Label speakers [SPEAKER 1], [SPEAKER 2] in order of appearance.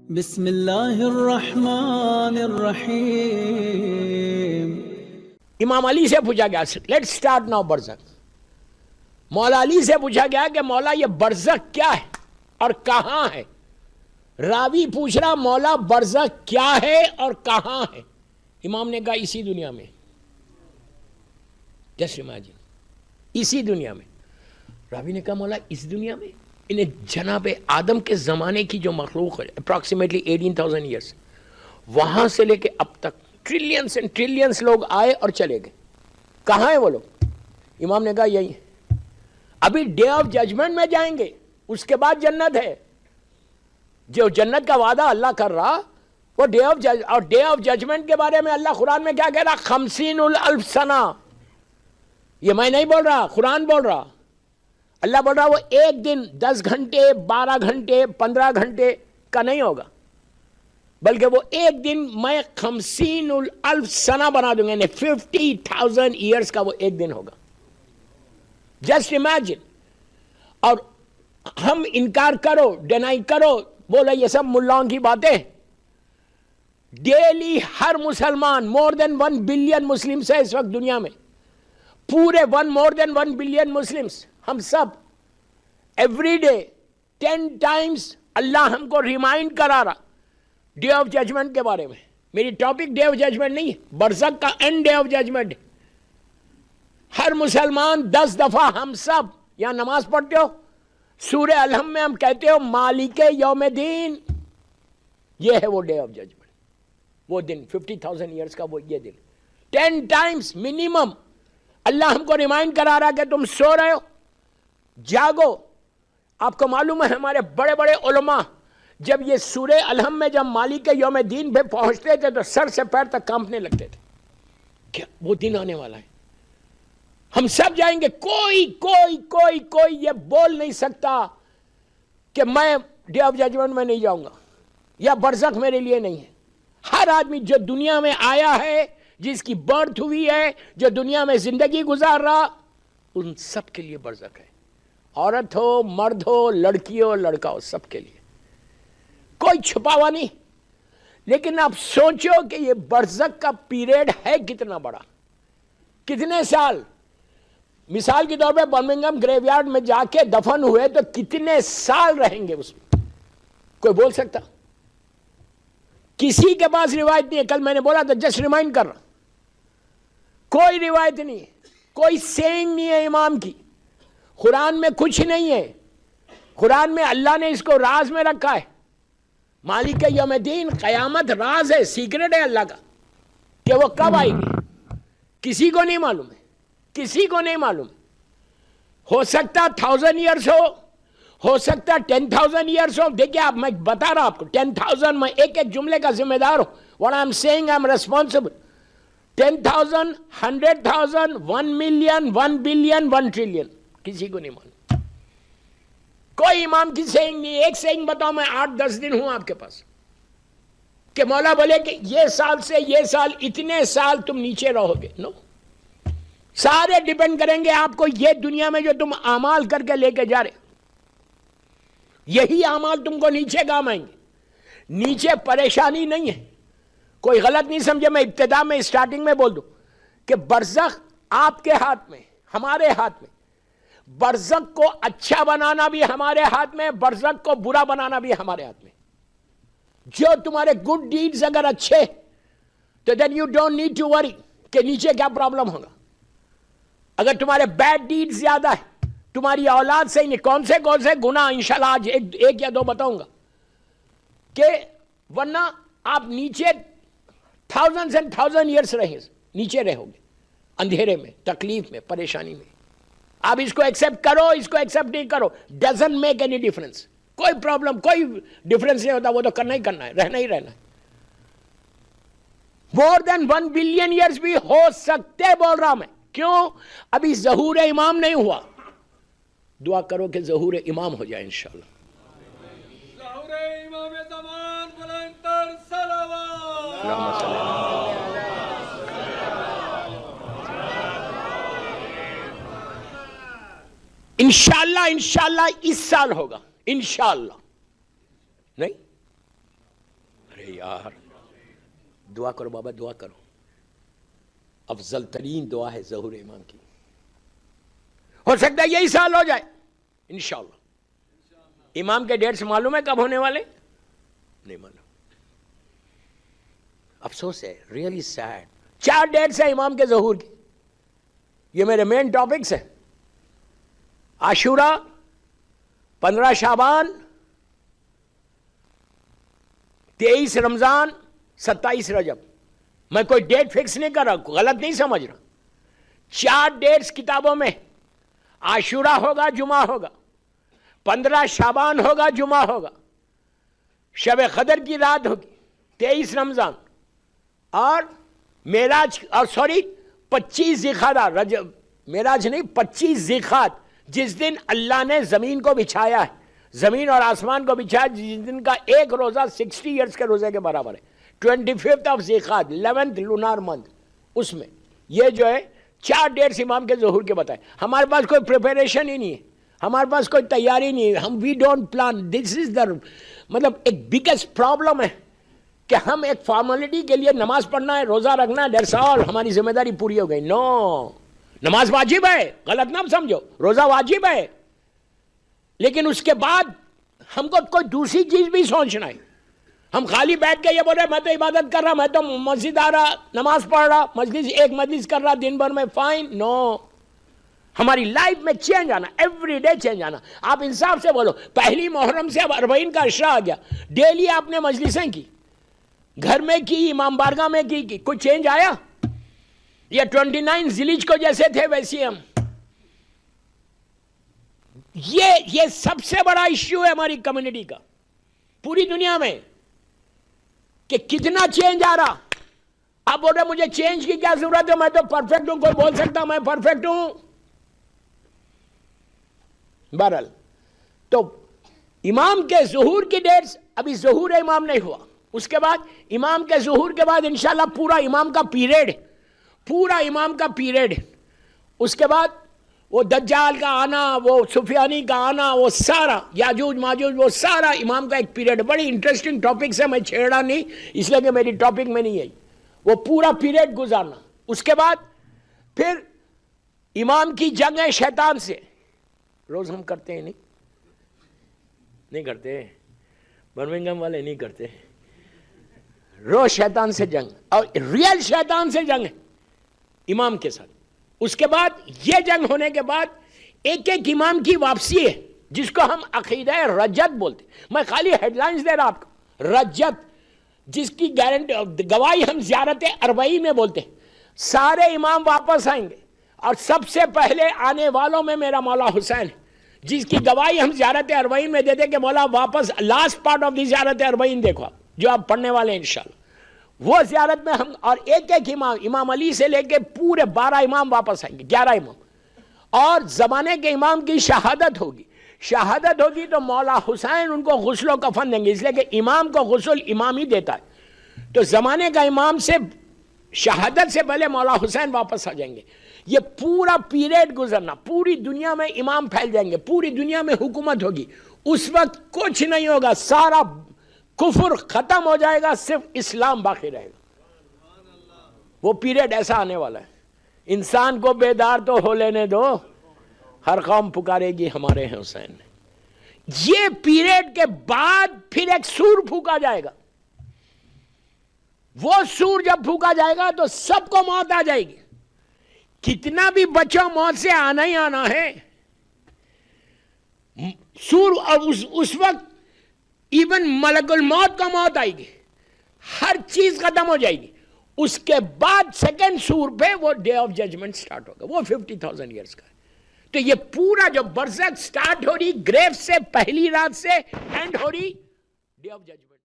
[SPEAKER 1] بسم اللہ الرحمن الرحیم۔
[SPEAKER 2] امام علی سے پوچھا گیا، لیٹ سٹارٹ ناؤ برزخ۔ مولا علی سے پوچھا گیا کہ مولا یہ برزخ کیا ہے اور کہاں ہے؟ راوی پوچھ رہا مولا برزخ کیا ہے اور کہاں ہے؟ امام نے کہا اسی دنیا میں۔ جسٹ امیجن، اسی دنیا میں۔ راوی نے کہا مولا اس دنیا میں؟ انہیں جناب آدم کے زمانے کی جو مخلوق ہے اپروکسیمیٹلی 18,000 ایئرس، وہاں سے لے کے اب تک ٹریلینس اینڈ ٹریلینس لوگ آئے اور چلے گئے، کہاں ہیں وہ لوگ؟ امام نے کہا یہی ابھی ڈے آف ججمنٹ میں جائیں گے، اس کے بعد جنت ہے۔ جو جنت کا وعدہ اللہ کر رہا وہ ڈے آف ججمنٹ کے بارے میں اللہ قرآن میں کیا کہہ رہا؟ 50,000 سنہ۔ یہ میں نہیں بول رہا، قرآن بول رہا۔ اللہ بول رہا وہ ایک دن 10 گھنٹے 12 گھنٹے 15 گھنٹے کا نہیں ہوگا، بلکہ وہ ایک دن میں 50,000 سنہ بنا دوں گا، یعنی 50,000 ایئرس کا وہ ایک دن ہوگا۔ Just imagine. اور ہم انکار کرو، ڈینائی کرو، بولے یہ سب ملاؤں کی باتیں۔ ڈیلی ہر مسلمان، مور دین 1 بلین مسلمس ہے اس وقت دنیا میں، پورے مور دین 1 بلین مسلمس، ہم سب ایوری ڈے 10 ٹائمز اللہ ہم کو ریمائنڈ کرا رہا ڈے آف ججمنٹ کے بارے میں۔ میری ٹاپک ڈے آف ججمنٹ نہیں ہے، برزخ کا اینڈ ڈے آف ججمنٹ۔ ہر مسلمان 10 دفعہ ہم سب یہاں نماز پڑھتے ہو، سورہ الحم میں ہم کہتے ہو مالک یوم دین، یہ ہے وہ ڈے آف ججمنٹ، وہ دن 50,000 ایئرس کا وہ یہ دن 10 ٹائمز منیمم اللہ ہم کو ریمائنڈ کرا رہا کہ تم سو رہے ہو، جاگو۔ آپ کو معلوم ہے ہمارے بڑے بڑے علماء جب یہ سورہ الحم میں جب مالک یوم دین پہ پہنچتے تھے تو سر سے پیر تک کانپنے لگتے تھے کہ وہ دن آنے والا ہے، ہم سب جائیں گے۔ کوئی کوئی کوئی کوئی یہ بول نہیں سکتا کہ میں ڈے آف ججمنٹ میں نہیں جاؤں گا یا برزخ میرے لیے نہیں ہے۔ ہر آدمی جو دنیا میں آیا ہے، جس کی برتھ ہوئی ہے، جو دنیا میں زندگی گزار رہا، ان سب کے لیے برزخ ہے۔ عورت ہو، مرد ہو، لڑکی ہو، لڑکا ہو، سب کے لیے کوئی چھپا ہوا نہیں۔ لیکن آپ سوچو کہ یہ برزخ کا پیریڈ ہے کتنا بڑا، کتنے سال۔ مثال کے طور پہ برمنگھم گریو یارڈ میں جا کے دفن ہوئے تو کتنے سال رہیں گے اس میں؟ کوئی بول سکتا؟ کسی کے پاس روایت نہیں ہے۔ کل میں نے بولا تھا، جسٹ ریمائنڈ کر رہا، کوئی روایت نہیں ہے، کوئی سینگ نہیں ہے امام کی، قرآن میں کچھ نہیں ہے۔ قرآن میں اللہ نے اس کو راز میں رکھا ہے۔ مالک یوم دین، قیامت راز ہے، سیکرٹ ہے اللہ کا کہ وہ کب آئے گی، کسی کو نہیں معلوم ہے، کسی کو نہیں معلوم۔ ہو سکتا 1000 ایئرس ہو سکتا 10,000 ایئرس ہو۔ دیکھیں آپ، میں بتا رہا آپ کو 10,000، میں ایک ایک جملے کا ذمہ دار ہوں۔ What I'm saying, I'm responsible۔ 10,000 100,000 1 million 1 billion 1 trillion، کسی کو نہیں معلوم۔ کوئی امام کی سینگ نہیں۔ ایک سینگ بتاؤ، میں 8-10 دن ہوں آپ کے پاس کہ مولا بولے کہ یہ سال سے یہ سال اتنے سال تم نیچے رہو گے، نو۔ سارے ڈیپینڈ کریں گے آپ کو یہ دنیا میں جو تم اعمال کر کے لے کے جا رہے، یہی اعمال تم کو نیچے کام آئیں گے۔ نیچے پریشانی نہیں ہے، کوئی غلط نہیں سمجھے۔ میں ابتدا میں اسٹارٹنگ میں بول دوں کہ برزخ آپ کے ہاتھ میں، ہمارے ہاتھ میں۔ برزخ کو اچھا بنانا بھی ہمارے ہاتھ میں، برزخ کو برا بنانا بھی ہمارے ہاتھ میں۔ جو تمہارے گڈ ڈیڈز اگر اچھے تو then you don't need to worry کہ نیچے کیا پرابلم ہوگا۔ اگر تمہارے بیڈ ڈیڈ زیادہ ہے، تمہاری اولاد سے نہیں، کون سے گناہ انشاءاللہ آج ایک یا دو بتاؤں گا، کہ ورنہ آپ نیچے 1000 and 1000 ایئرس نیچے رہو گے، اندھیرے میں، تکلیف میں، پریشانی میں۔ آپ اس کو ایکسیپٹ کرو، اس کو ایکسیپٹ نہیں کرو، ڈزنٹ میک اینی ڈفرنس۔ کوئی پرابلم، کوئی ڈفرنس نہیں ہوتا، وہ تو کرنا ہی کرنا ہے، رہنا ہی رہنا ہے۔ مور دین 1 بلین ایئرس بھی ہو سکتے، بول رہا میں۔ کیوں؟ ابھی ظہور امام نہیں ہوا۔ دعا کرو کہ ظہور امام ہو جائے انشاءاللہ۔
[SPEAKER 3] ظہور امام زمان بلند تر صلوات۔
[SPEAKER 2] اللہم صلی اللہ۔ انشاءاللہ اس سال ہوگا، انشاءاللہ نہیں، یار دعا کرو بابا، دعا کرو. افضل ترین دعا ہے ظہور امام کی. ہو سکتا ہے یہی سال ہو جائے انشاءاللہ. امام کے ڈیٹس معلوم ہے کب ہونے والے؟ نہیں معلوم. افسوس ہے، ریئلی سیڈ. 4 ڈیٹس ہیں امام کے ظہور کی. یہ میرے مین ٹاپکس ہیں. عاشورہ، 15 شعبان، 23 رمضان، 27 رجب. میں کوئی ڈیٹ فکس نہیں کر رہا، غلط نہیں سمجھ رہا. 4 ڈیٹس کتابوں میں. عاشورہ ہوگا، جمعہ ہوگا. 15 شعبان ہوگا، جمعہ ہوگا. شب قدر کی رات ہوگی. 23 رمضان اور معراج، اور 25 ذیقعدہ. رجب معراج نہیں، 25 ذیقعدہ، جس دن اللہ نے زمین کو بچھایا ہے، زمین اور آسمان کو بچھایا، جس دن کا ایک روزہ 60 ایئرس کے روزے کے برابر ہے. 25 آف ذیقعدہ، 11th لونار منتھ. اس میں یہ جو ہے 4 ڈیٹس امام کے ظہور کے بتائے. ہمارے پاس کوئی پریپریشن ہی نہیں ہے، ہمارے پاس کوئی تیاری نہیں ہے. ہم وی ڈونٹ پلان. دس از دا مطلب ایک بگیسٹ پرابلم ہے کہ ہم ایک فارمیلٹی کے لیے نماز پڑھنا ہے، روزہ رکھنا ہے، دیٹس آل، ہماری ذمہ داری پوری ہو گئی. نو، نماز واجب ہے، غلط نہ سمجھو، روزہ واجب ہے، لیکن اس کے بعد ہم کو کوئی دوسری چیز بھی سوچنا ہے. ہم خالی بیٹھ کے یہ بول رہے میں تو عبادت کر رہا، میں تو مسجد آ رہا، نماز پڑھ رہا، ایک مجلس کر رہا دن بھر میں، فائن. نو، ہماری لائف میں چینج آنا، ایوری ڈے چینج آنا. آپ انصاف سے بولو، پہلی محرم سے اب 40 کا عشرہ آ گیا، ڈیلی آپ نے مجلسیں کی، گھر میں کی، امام بارگاہ میں کی، کوئی چینج آیا؟ یا 29 ذیلحج کو جیسے تھے ویسے ہم. یہ سب سے بڑا ایشو ہے ہماری کمیونٹی کا پوری دنیا میں، کہ کتنا چینج آ رہا. آپ بول رہے مجھے چینج کی کیا ضرورت ہے، میں تو پرفیکٹ ہوں. کوئی بول سکتا میں پرفیکٹ ہوں؟ بہرحال تو امام کے ظہور کی ڈیٹس، ابھی ظہور امام نہیں ہوا. اس کے بعد امام کے ظہور کے بعد انشاءاللہ پورا امام کا پیریڈ، پورا امام کا پیریڈ. اس کے بعد وہ دجال کا آنا، وہ سفیانی کا آنا، وہ سارا یاجوج ماجوج، وہ سارا امام کا ایک پیریڈ. بڑی انٹرسٹنگ ٹاپکس ہے، میں چھیڑا نہیں اس لیے کہ میری ٹاپک میں نہیں ہے. وہ پورا پیریڈ گزارنا. اس کے بعد پھر امام کی جنگ ہے شیطان سے. روز ہم کرتے ہیں نہیں کرتے، برمنگھم والے نہیں کرتے. روز شیطان سے جنگ، اور ریئل شیطان سے جنگ ہے امام کے ساتھ. اس کے بعد یہ جنگ ہونے کے بعد ایک ایک امام کی واپسی ہے، جس کو ہم عقیدہ رجت بولتے. میں خالی ہیڈ لائنز دے رہا آپ کو. رجت، جس کی گارنٹی گواہی ہم زیارت اربعین میں بولتے ہیں. سارے امام واپس آئیں گے، اور سب سے پہلے آنے والوں میں میرا مولا حسین، جس کی گواہی ہم زیارت اربعین میں دیتے کہ مولا واپس. لاسٹ پارٹ آف دی زیارت اربعین دیکھو آپ، جو آپ پڑھنے والے ہیں انشاءاللہ. وہ زیارت میں ہم، اور ایک ایک امام علی سے لے کے پورے 12 امام واپس آئیں گے، 11 امام. اور زمانے کے امام کی شہادت ہوگی. شہادت ہوگی تو مولا حسین ان کو غسل و کفن دیں گے، اس لیے کہ امام کو غسل امام ہی دیتا ہے. تو زمانے کا امام سے شہادت سے پہلے مولا حسین واپس آ جائیں گے. یہ پورا پیریڈ گزرنا، پوری دنیا میں امام پھیل جائیں گے، پوری دنیا میں حکومت ہوگی. اس وقت کچھ نہیں ہوگا، سارا کفر ختم ہو جائے گا، صرف اسلام باقی رہے گا. وہ پیریڈ ایسا آنے والا ہے. انسان کو بیدار تو ہو لینے دو، ہر قوم پکارے گی ہمارے ہیں حسین. یہ پیریڈ کے بعد پھر ایک سور پھونکا جائے گا. وہ سور جب پھونکا جائے گا تو سب کو موت آ جائے گی. کتنا بھی بچوں، موت سے آنا ہی آنا ہے. سور، اور اس وقت ایون ملک الموت کا موت آئے گی، ہر چیز ختم ہو جائے گی. اس کے بعد سیکنڈ سور پہ وہ ڈے آف ججمنٹ سٹارٹ ہوگا، وہ 50,000 ایئرس کا ہے. تو یہ پورا جو برزخ سٹارٹ ہو رہی گریو سے پہلی رات سے، اینڈ ہو رہی ڈے آف ججمنٹ.